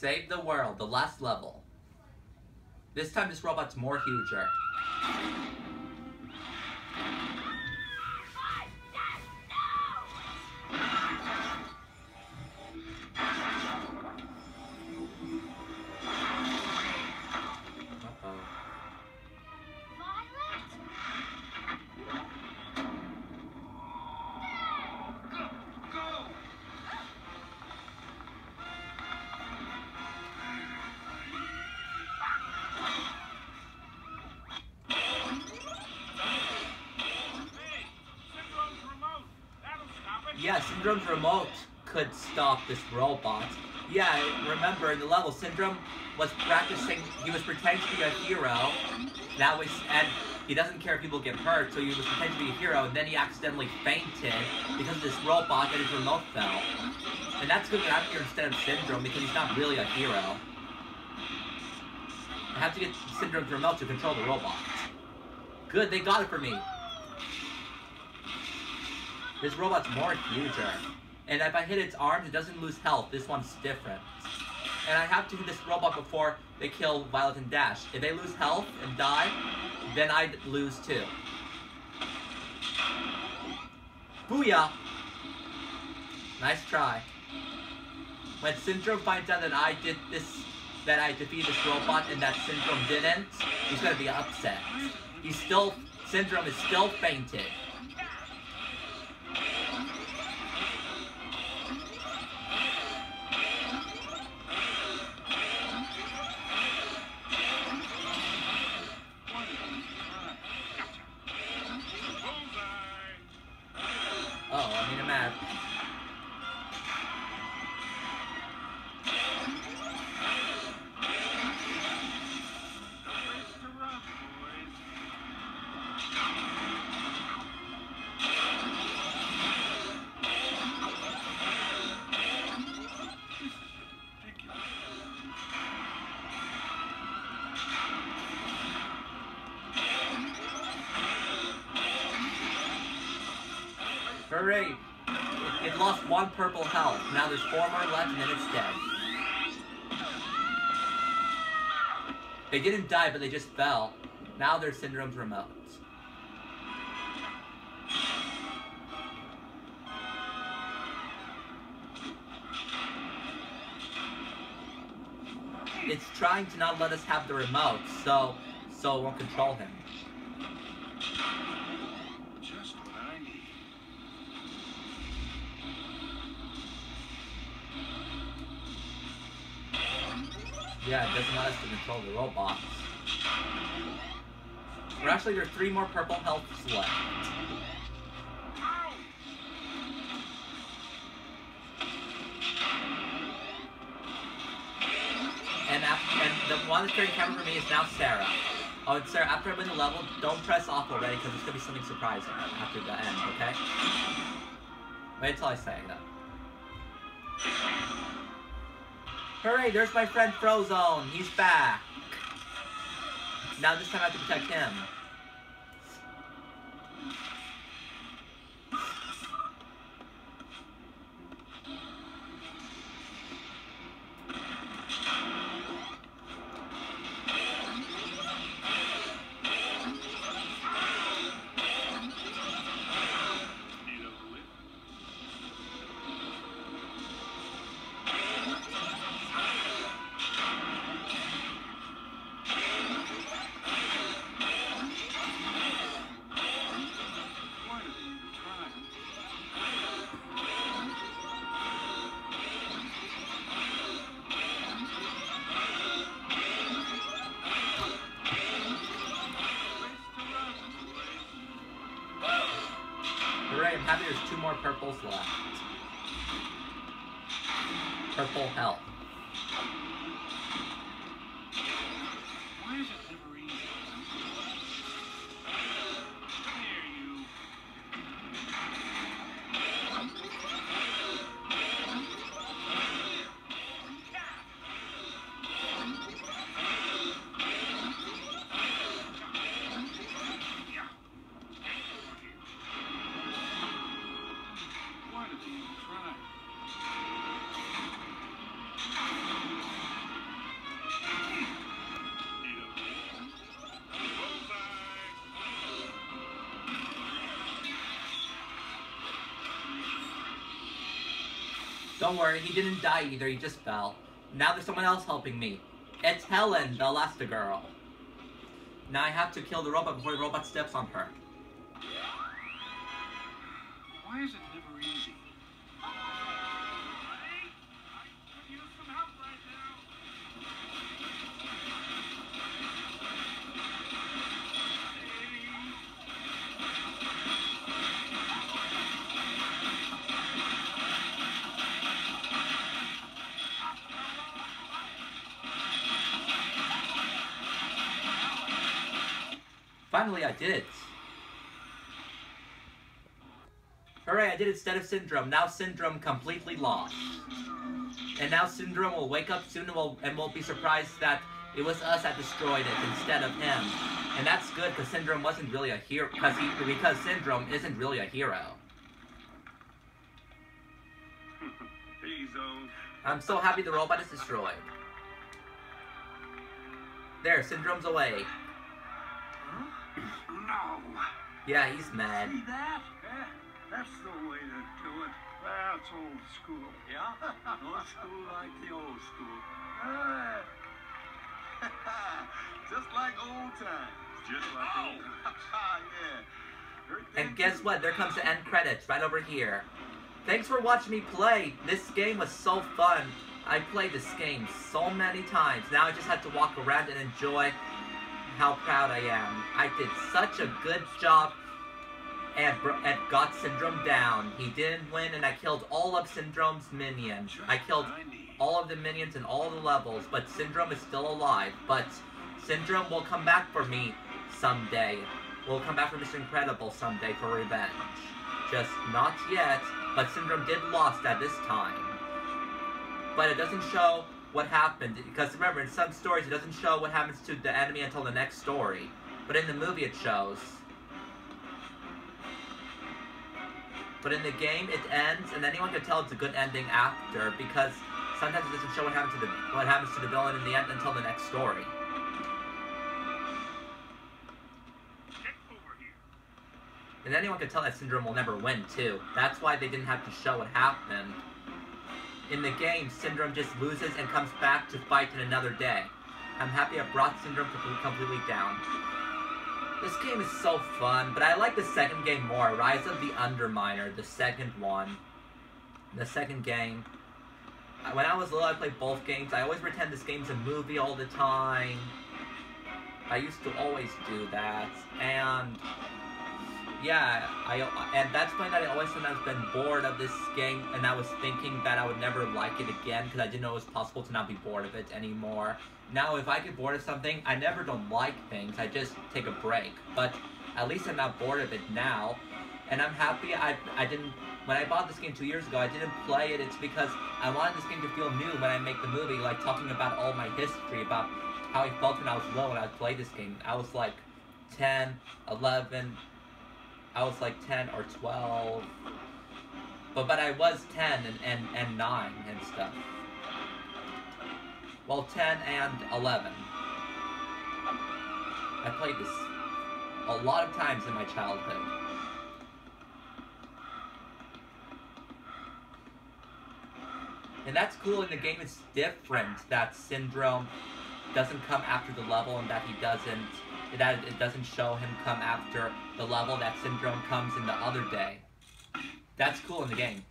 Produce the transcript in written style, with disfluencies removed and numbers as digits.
Save the world, the last level. This time this robot's more huger. Yeah, Syndrome's remote could stop this robot. Yeah, remember in the level, Syndrome was practicing, he was pretending to be a hero. That was, and he doesn't care if people get hurt, so he was pretending to be a hero, and then he accidentally fainted because of this robot and his remote fell. And that's good that I'm here instead of Syndrome because he's not really a hero. I have to get Syndrome's remote to control the robot. Good, they got it for me. This robot's more huger. And if I hit its arms, it doesn't lose health. This one's different. And I have to hit this robot before they kill Violet and Dash. If they lose health and die, then I lose too. Booyah! Nice try. When Syndrome finds out that I did this, that I defeated this robot and that Syndrome didn't, he's gonna be upset. Syndrome is still fainted. Hooray! It lost 1 purple health. Now there's 4 more left and then it's dead. They didn't die, but they just fell. Now there's Syndrome's remote. It's trying to not let us have the remote, so it won't control him. Yeah, it doesn't let us to control the robots. Or actually, there are 3 more purple healths left. And the one that's carrying camera for me is now Sarah. Oh, and Sarah, after I win the level, don't press off already because there's going to be something surprising after the end, okay? Wait until I say that. Hooray, there's my friend Frozone. He's back. Now this time I have to protect him. Hooray, I'm happy there's 2 more purples left. Purple health. Why is it never easy? Come here, you. Why did you even try? Don't worry, he didn't die either, he just fell. Now there's someone else helping me. It's Helen, the Elastigirl. Now I have to kill the robot before the robot steps on her. Why is it never easy? I could use some help right now. Finally, I did it. Hooray, I did it instead of Syndrome. Now Syndrome completely lost. And now Syndrome will wake up soon and will be surprised that it was us that destroyed it instead of him. And that's good because Syndrome wasn't really a hero. Because Syndrome isn't really a hero. I'm so happy the robot is destroyed. There, Syndrome's away. No. Yeah, he's mad. See that? That's the way to do it. That's old school. Yeah? No school like the old school. Just like old times. Just like old times. Yeah. And guess what? There comes the end credits right over here. Thanks for watching me play. This game was so fun. I played this game so many times. Now I just have to walk around and enjoy how proud I am. I did such a good job and got Syndrome down. He didn't win and I killed all of Syndrome's minions. I killed all of the minions in all the levels, but Syndrome is still alive. But Syndrome will come back for me someday. Will come back for Mr. Incredible someday for revenge. Just not yet, but Syndrome did lost at this time. But it doesn't show what happened, because remember, in some stories it doesn't show what happens to the enemy until the next story. But in the movie it shows. But in the game it ends, and anyone can tell it's a good ending after, because sometimes it doesn't show what happens to the villain in the end until the next story. Get over here. And anyone can tell that Syndrome will never win too. That's why they didn't have to show what happened. In the game, Syndrome just loses and comes back to fight in another day. I'm happy I brought Syndrome completely down. This game is so fun, but I like the second game more. Rise of the Underminer, the second one. The second game. When I was little, I played both games. I always pretend this game's a movie all the time. I used to always do that. And yeah, and that's when I always sometimes been bored of this game, and I was thinking that I would never like it again because I didn't know it was possible to not be bored of it anymore. Now, if I get bored of something, I never don't like things. I just take a break. But at least I'm not bored of it now, and I'm happy I didn't. When I bought this game 2 years ago, I didn't play it. It's because I wanted this game to feel new when I make the movie, like talking about all my history, about how I felt when I was little when I played this game. I was like 10, 11. I was like 10 or 12, but I was 10 and 9 and stuff. Well, 10 and 11. I played this a lot of times in my childhood. And that's cool in the game. It's different that Syndrome doesn't come after the level and that he doesn't. That it doesn't show him come after the level that Syndrome comes in the other day. That's cool in the game.